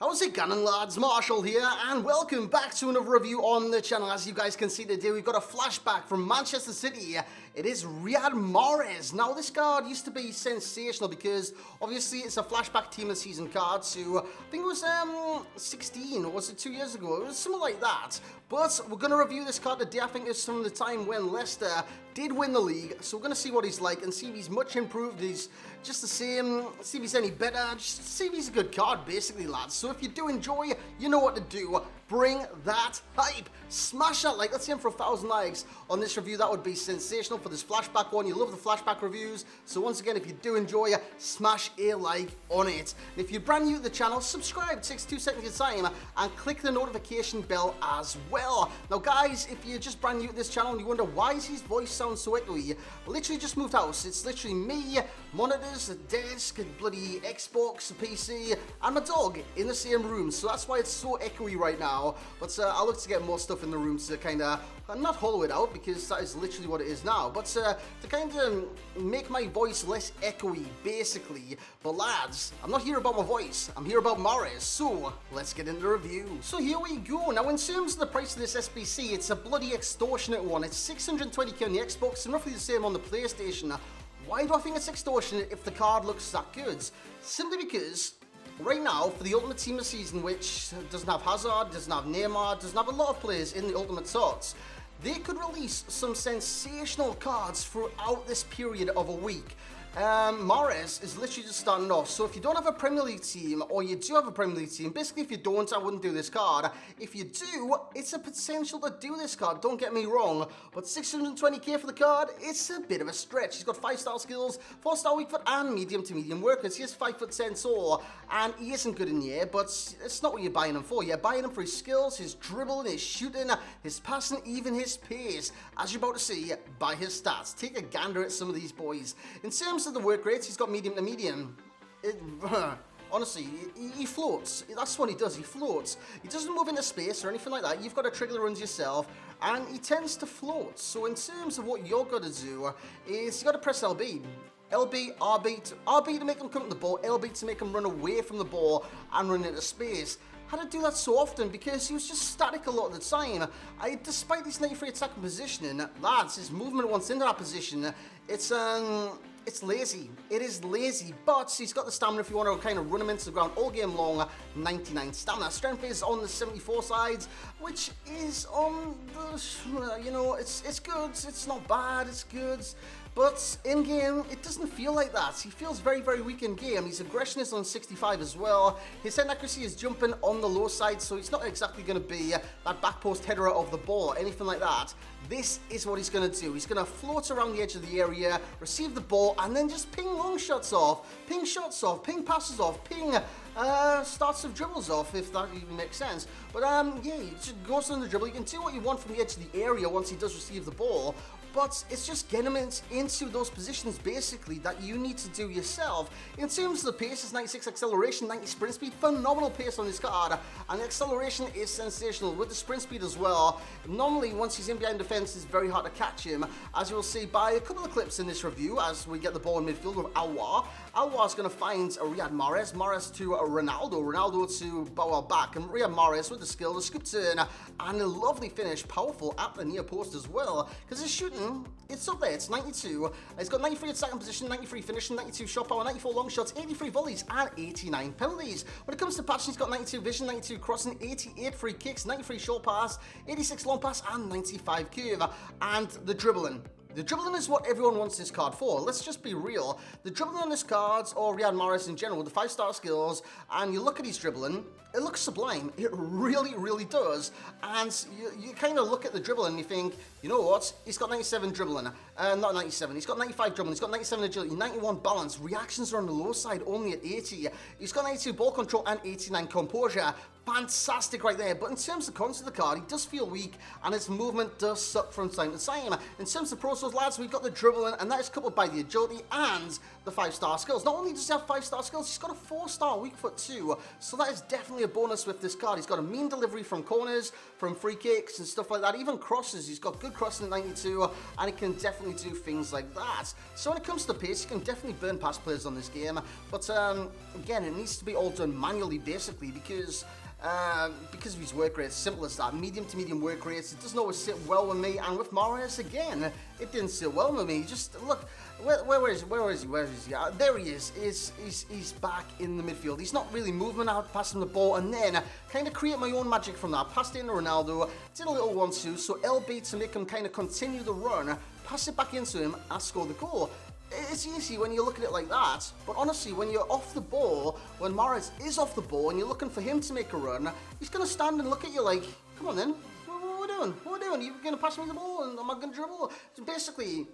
How's it going, lads? Marshall here, and welcome back to another review on the channel. As you guys can see today, we've got a flashback from Manchester City. It is Riyad Mahrez. Now, this card used to be sensational because obviously it's a flashback team of the season card. So I think it was 16, or was it 2 years ago? It was something like that. But we're going to review this card today. I think it's from the time when Leicester did win the league. So we're going to see what he's like and see if he's much improved. He's just the same. See if he's any better. Just see if he's a good card, basically, lads. So if you do enjoy, you know what to do. Bring that hype. Smash that like. Let's aim for 1,000 likes on this review. That would be sensational for this flashback one. You love the flashback reviews. So once again, if you do enjoy, smash a like on it. And if you're brand new to the channel, subscribe. It takes 2 seconds of time. And click the notification bell as well. Now, guys, if you're just brand new to this channel and you wonder why is his voice sound so echoey, I literally just moved house. It's literally me, monitors, a desk, a bloody Xbox, a PC, and my dog in the same room. So that's why it's so echoey right now. But I'll look to get more stuff in the room to kind of, not hollow it out because that is literally what it is now, but to kind of make my voice less echoey, basically. But lads, I'm not here about my voice, I'm here about Mahrez, so let's get into the review. So here we go. Now, in terms of the price of this SBC, it's a bloody extortionate one. It's 620k on the Xbox and roughly the same on the PlayStation. Why do I think it's extortionate if the card looks that good? Simply because right now, for the Ultimate Team of the Season, which doesn't have Hazard, doesn't have Neymar, doesn't have a lot of players in the Ultimate TOTS, they could release some sensational cards throughout this period of a week. Mahrez is literally just starting off, so if you don't have a Premier League team, or you do have a Premier League team, basically if you don't, I wouldn't do this card. If you do, it's a potential to do this card, don't get me wrong, but 620k for the card, it's a bit of a stretch. He's got 5-star skills, 4-star weak foot, and medium to medium workers. He is 5'10" tall, and he isn't good in the air, but it's not what you're buying him for. You're buying him for his skills, his dribbling, his shooting, his passing, even his pace, as you're about to see by his stats. Take a gander at some of these boys. In terms of the work rates, he's got medium to medium. Honestly, he floats. That's what he does. He floats. He doesn't move into space or anything like that. You've got to trigger the runs yourself, and he tends to float. So in terms of what you're got to do is you got to press LB. LB, RB to make him come to the ball, LB to make him run away from the ball and run into space. Had to do that so often because he was just static a lot of the time. Despite his 93 attacking positioning, lads, his movement once into that position, it's lazy. It is lazy, but he's got the stamina if you want to kind of run him into the ground all game long. 99 stamina. Strength is on the 74 sides, which is on the, it's good. It's not bad. It's good. But in game, it doesn't feel like that. He feels very, very weak in game. His aggression is on 65 as well. His head accuracy is jumping on the low side, so he's not exactly going to be that back post header of the ball or anything like that. This is what he's going to do. He's going to float around the edge of the area, receive the ball, and then just ping long shots off, ping shots off, ping passes off, ping starts of dribbles off, if that even makes sense. But yeah, he just goes on the dribble. You can do what you want from the edge of the area once he does receive the ball. But it's just getting him into those positions, basically, that you need to do yourself. In terms of the pace, it's 96 acceleration, 90 sprint speed, phenomenal pace on this card, and the acceleration is sensational with the sprint speed as well. Normally, once he's in behind defense, it's very hard to catch him, as you'll see by a couple of clips in this review, as we get the ball in midfield with Alwar. Alwar's going to find Riyad Mahrez, Mahrez to Ronaldo, Ronaldo to Bower back, and Riyad Mahrez with the skill, the scoop turn, and a lovely finish, powerful at the near post as well, because his shooting, it's up there, it's 92. He's got 93 attacking position, 93 finishing, 92 shot power, 94 long shots, 83 volleys, and 89 penalties. When it comes to passing, he's got 92 vision, 92 crossing, 88 free kicks, 93 short pass, 86 long pass, and 95 curve. And the dribbling. The dribbling is what everyone wants this card for. Let's just be real. The dribbling on this card, or Riyad Mahrez in general, the 5-star skills, and you look at his dribbling, it looks sublime. It really, really does. And you kind of look at the dribbling and you think, you know what? He's got 97 dribbling. Not 97. He's got 95 dribbling. He's got 97 agility, 91 balance. Reactions are on the low side, only at 80. He's got 92 ball control and 89 composure. Fantastic right there, but in terms of cons of the card, he does feel weak and his movement does suck from time to time. In terms of pro skills, lads, we've got the dribbling, and that is coupled by the agility and the 5-star skills. Not only does he have 5-star skills, he's got a 4-star weak foot too, so that is definitely a bonus with this card. He's got a mean delivery from corners, from free kicks and stuff like that, even crosses. He's got good crossing at 92, and he can definitely definitely do things like that. So when it comes to pace, you can definitely burn past players on this game, but again, it needs to be all done manually, basically, because of his work rate. Simple as that. Medium to medium work rates. It doesn't always sit well with me, and with Mahrez again, it didn't sit well with me. Just look, where is he? There he is. He's back in the midfield. He's not really moving out, passing the ball, and then kind of create my own magic from that. Passed it into Ronaldo, did a little 1-2, so LB to make him kind of continue the run, pass it back into him, and score the goal. It's easy when you look at it like that, but honestly, when you're off the ball, when Mahrez is off the ball and you're looking for him to make a run, he's going to stand and look at you like, come on then, what are we doing? What are we doing? You're going to pass me the ball and am I going to dribble? So basically,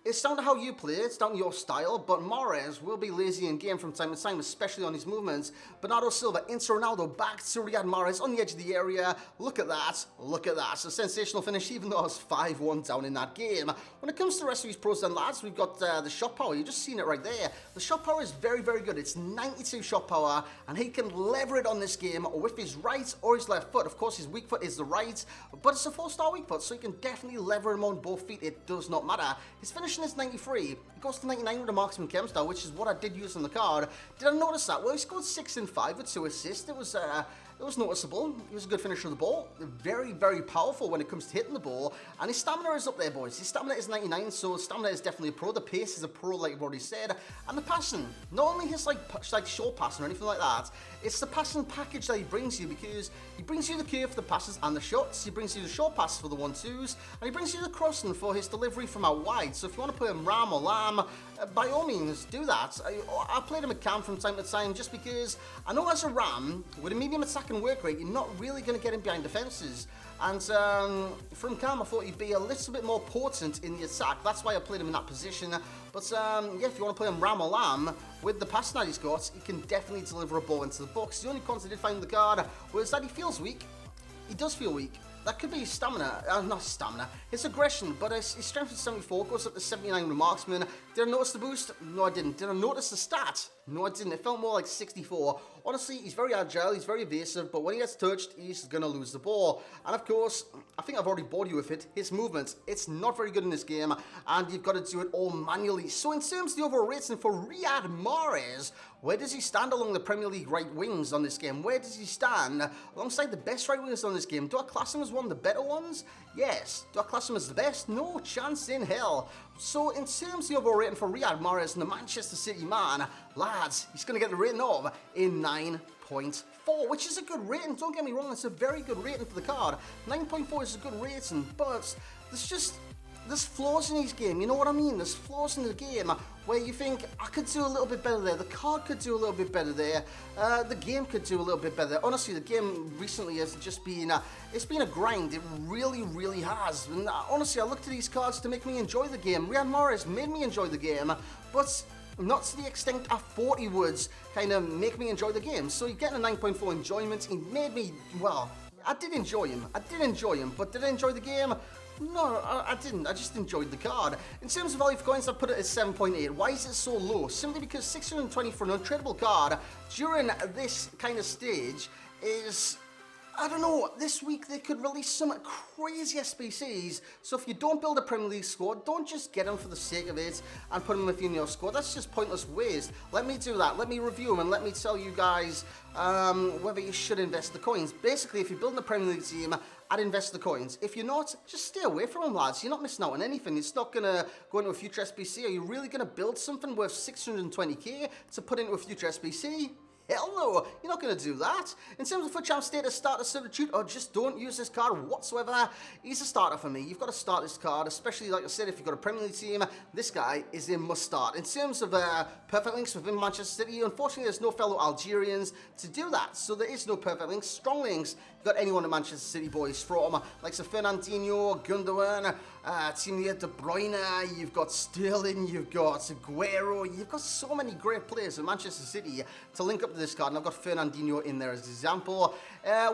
it's down to how you play, it's down to your style, but Mahrez will be lazy in game from time to time, especially on his movements. Bernardo Silva into Ronaldo, back to Riyad Mahrez on the edge of the area. Look at that, look at that. It's a sensational finish, even though I was 5-1 down in that game. When it comes to the rest of these pros and lads, we've got the shot power. You've just seen it right there. The shot power is very, very good. It's 92 shot power, and he can lever it on this game with his right or his left foot. Of course, his weak foot is the right, but it's a 4-star weak foot, so he can definitely lever him on both feet. It does not matter. His finish is 93. It goes to 99 with the marksman chem style, which is what I did use on the card. Did I notice that? Well, he scored 6 and 5 with 2 assists. It was noticeable. He was a good finisher of the ball. Very, very powerful when it comes to hitting the ball. And his stamina is up there, boys. His stamina is 99, so stamina is definitely a pro. The pace is a pro, like I've already said. And the passing, not only his like short passing or anything like that, it's the passing package that he brings you, because he brings you the curve for the passes and the shots. He brings you the short passes for the 1-2s, and he brings you the crossing for his delivery from out wide. So if you want to play him Ram or Lamb, by all means, do that. I played him at Cam from time to time just because I know as a Ram, with a medium attacking work rate, you're not really going to get him behind defences. And from Cam, I thought he'd be a little bit more potent in the attack. That's why I played him in that position. But yeah, if you want to play him Ram or Lamb, with the passing that he's got, he can definitely deliver a ball into the box. The only cons I did find in the card was that he feels weak. He does feel weak. That could be his stamina, not stamina, his aggression, but his strength is 74, goes up to 79 with marksman. Did I notice the boost? No, I didn't. Did I notice the stat? No, I didn't. It felt more like 64. Honestly, he's very agile, he's very evasive, but when he gets touched, he's going to lose the ball. And of course, I think I've already bored you with it, his movement. It's not very good in this game, and you've got to do it all manually. So in terms of the overall rating for Riyad Mahrez, where does he stand along the Premier League right wings on this game? Where does he stand alongside the best right wingers on this game? Do I class him as one of the better ones? Yes. Do I class him as the best? No chance in hell. So in terms of the overall rating for Riyad Mahrez and the Manchester City man, lads, he's going to get the rating of a 9.4, which is a good rating. Don't get me wrong, it's a very good rating for the card. 9.4 is a good rating, but there's flaws in his game, you know what I mean? There's flaws in the game where you think, I could do a little bit better there, the card could do a little bit better there, the game could do a little bit better. Honestly, the game recently has just been, it's been a grind, it really, really has. And honestly, I looked at these cards to make me enjoy the game. Riyad Mahrez made me enjoy the game, but not to the extent I thought he would kind of make me enjoy the game. So you're getting a 9.4 enjoyment. He made me, well, I did enjoy him, but did I enjoy the game? No, I didn't. I just enjoyed the card. In terms of value for coins, I put it at 7.8. Why is it so low? Simply because 620 for an untradeable card during this kind of stage is, I don't know, this week they could release some crazy SBCs. So if you don't build a Premier League squad, don't just get them for the sake of it and put them within your squad. That's just pointless waste. Let me do that. Let me review them and let me tell you guys whether you should invest the coins. Basically, if you're building a Premier League team, I'd invest the coins. If you're not, just stay away from them, lads. You're not missing out on anything. It's not going to go into a future SBC. Are you really going to build something worth 620k to put into a future SBC? Hell no, you're not going to do that. In terms of FUT Champ status, starter substitute, or just don't use this card whatsoever, he's a starter for me. You've got to start this card, especially, like I said, if you've got a Premier League team, this guy is a must start. In terms of perfect links within Manchester City, unfortunately, there's no fellow Algerians to do that, so there is no perfect links. Strong links, you've got anyone in Manchester City, boys, from like Fernandinho, Gundogan, Team De Bruyne, you've got Sterling, you've got Aguero, you've got so many great players in Manchester City to link up to this card, and I've got Fernandinho in there as an example.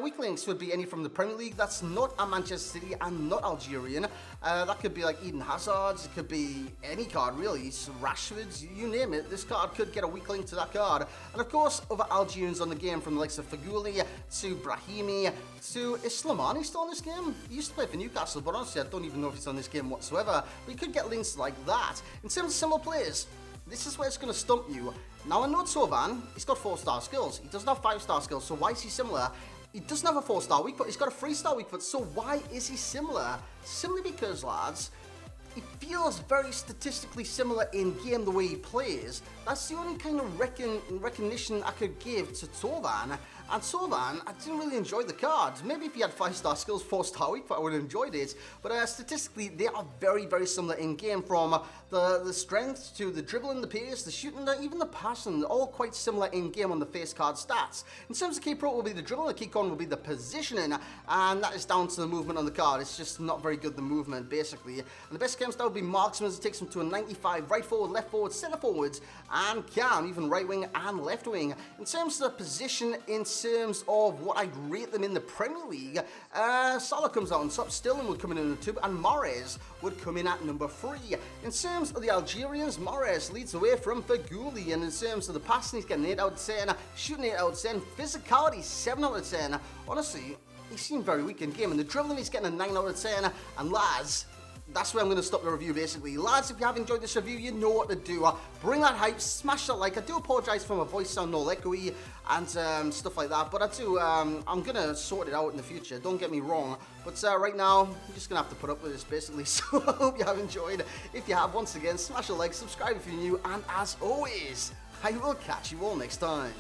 Weak links would be any from the Premier League that's not a Manchester City and not Algerian. That could be like Eden Hazard's, it could be any card really, so Rashford's, you name it, this card could get a weak link to that card. And of course, other Algerians on the game, from the likes of Faguli to Brahimi to, is Slimani still in this game? He used to play for Newcastle, but honestly I don't even know if he's on this game whatsoever, but you could get links like that. In terms of similar players, this is where it's going to stump you. Now I know Tovan, he's got 4-star skills, he doesn't have 5-star skills, so why is he similar? He doesn't have a 4-star weak foot, he's got a 3-star weak foot, so why is he similar? Simply because, lads, he feels very statistically similar in game the way he plays. That's the only kind of recognition I could give to Tovan. And Tovan, I didn't really enjoy the card. Maybe if he had 5-star skills, 4-star weak foot, I would have enjoyed it. But statistically, they are very, very similar in game, from the strength to the dribbling, the pace, the shooting, even the passing, all quite similar in game on the face card stats. In terms of key pro will be the dribbling, the key con will be the positioning, and that is down to the movement on the card. It's just not very good, the movement, basically. And the best cam style would be marksman, it takes him to a 95, right forward, left forward, centre forwards, and cam, even right wing and left wing. In terms of the position, in terms of what I'd rate them in the Premier League, Salah comes out on top, Sterling would come in at number 2, and Mahrez would come in at number 3. In terms of the Algerians, Mahrez leads away from Faguli, and in terms of the passing, he's getting 8 out of 10, shooting 8 out of 10, physicality 7 out of 10. Honestly, he seemed very weak in game, and the dribbling, he's getting a 9 out of 10, and lads, that's where I'm going to stop the review, basically. Lads, if you have enjoyed this review, you know what to do. Bring that hype, smash that like. I do apologise for my voice sound all echoey and stuff like that, but I'm going to sort it out in the future, don't get me wrong. But right now, you're just going to have to put up with this, basically. So I hope you have enjoyed. If you have, once again, smash a like, subscribe if you're new, and as always, I will catch you all next time.